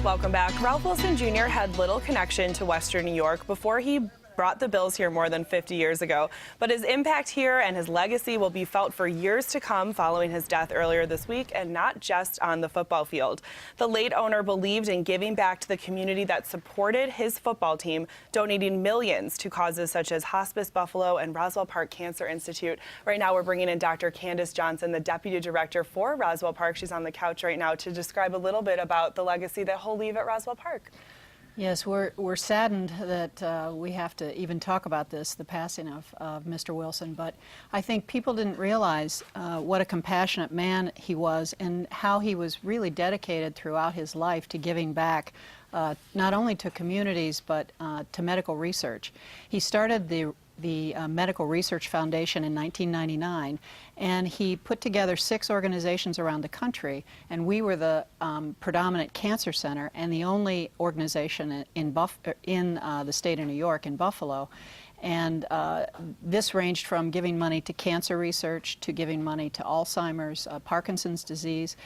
Welcome back. Ralph Wilson Jr. had little connection to Western New York before he brought the Bills here more than 50 years ago. But his impact here and his legacy will be felt for years to come following his death earlier this week, and not just on the football field. The late owner believed in giving back to the community that supported his football team, donating millions to causes such as Hospice Buffalo and Roswell Park Cancer Institute. Right now we're bringing in Dr. Candace Johnson, the deputy director for Roswell Park. She's on the couch right now to describe a little bit about the legacy that he'll leave at Roswell Park. Yes, we're saddened that we have to even talk about this, the passing of Mr. Wilson, but I think people didn't realize what a compassionate man he was and how he was really dedicated throughout his life to giving back not only to communities but to medical research. He started the Medical Research Foundation in 1999, and he put together 6 organizations around the country, and we were the predominant cancer center and the only organization in the state of New York, in Buffalo. And this ranged from giving money to cancer research to giving money to Alzheimer's, Parkinson's disease,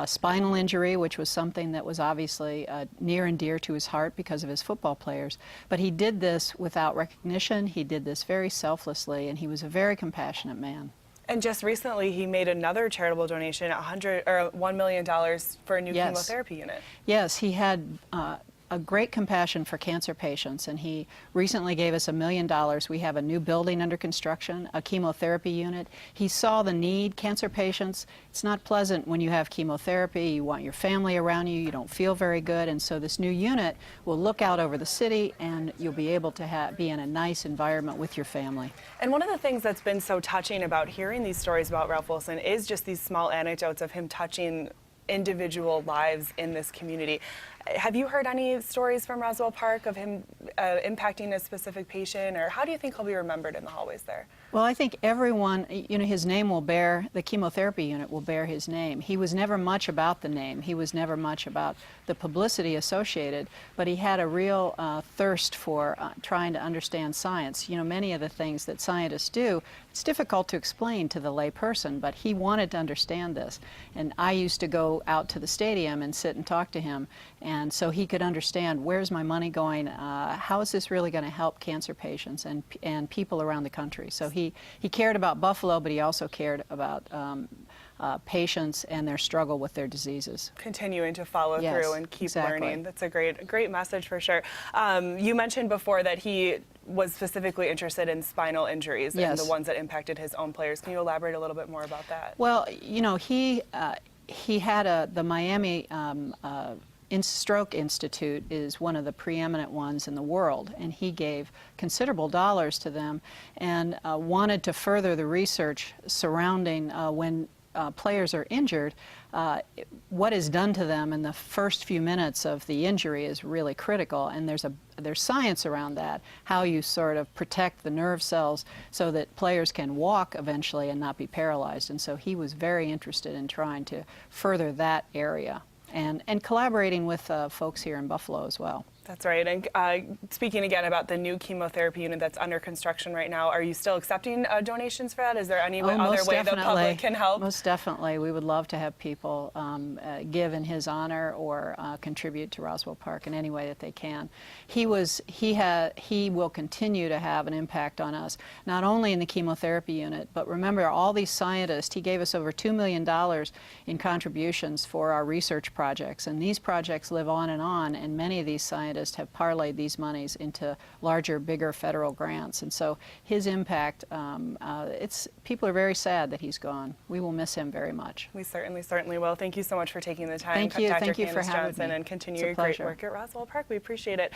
spinal injury, which was something that was obviously near and dear to his heart because of his football players. But he did this without recognition. He did this very selflessly, and he was a very compassionate man. And just recently, he made another charitable donation, $1 million for a new chemotherapy unit. Yes, he had a great compassion for cancer patients, and he recently gave us $1 million. We have a new building under construction, a chemotherapy unit. He saw the need. Cancer patients, it's not pleasant when you have chemotherapy. You want your family around you. You don't feel very good, and so this new unit will look out over the city, and you'll be able to be in a nice environment with your family. And one of the things that's been so touching about hearing these stories about Ralph Wilson is just these small anecdotes of him touching individual lives in this community. Have you heard any stories from Roswell Park of him impacting a specific patient, or how do you think he'll be remembered in the hallways there? Well, I think everyone, his name will bear, the chemotherapy unit will bear his name. He was never much about the name. He was never much about the publicity associated, but he had a real thirst for trying to understand science. Many of the things that scientists do, it's difficult to explain to the lay person, but he wanted to understand this. And I used to go out to the stadium and sit and talk to him, and so he could understand, where's my money going, how is this really going to help cancer patients and people around the country. So he cared about Buffalo, but he also cared about patients and their struggle with their diseases. Continuing to follow through and keep learning. That's a great message for sure. You mentioned before that he was specifically interested in spinal injuries and the ones that impacted his own players. Can you elaborate a little bit more about that? Well, he had the Miami Stroke Institute is one of the preeminent ones in the world, and he gave considerable dollars to them and wanted to further the research surrounding when players are injured. What is done to them in the first few minutes of the injury is really critical, and there's science around that, how you sort of protect the nerve cells so that players can walk eventually and not be paralyzed. And so he was very interested in trying to further that area, and collaborating with folks here in Buffalo as well. That's right. And speaking again about the new chemotherapy unit that's under construction right now, are you still accepting donations for that? Is there any other way the public can help? Most definitely. We would love to have people give in his honor or contribute to Roswell Park in any way that they can. He will continue to have an impact on us, not only in the chemotherapy unit, but remember all these scientists. He gave us over $2 million in contributions for our research projects, and these projects live on, and many of these scientists have parlayed these monies into larger, bigger federal grants. And so his impact, people are very sad that he's gone. We will miss him very much. We certainly will. Thank you so much for taking the time, Thank you. Dr. Thank you Candace for having Johnson, me. and continue your great work at Roswell Park. We appreciate it.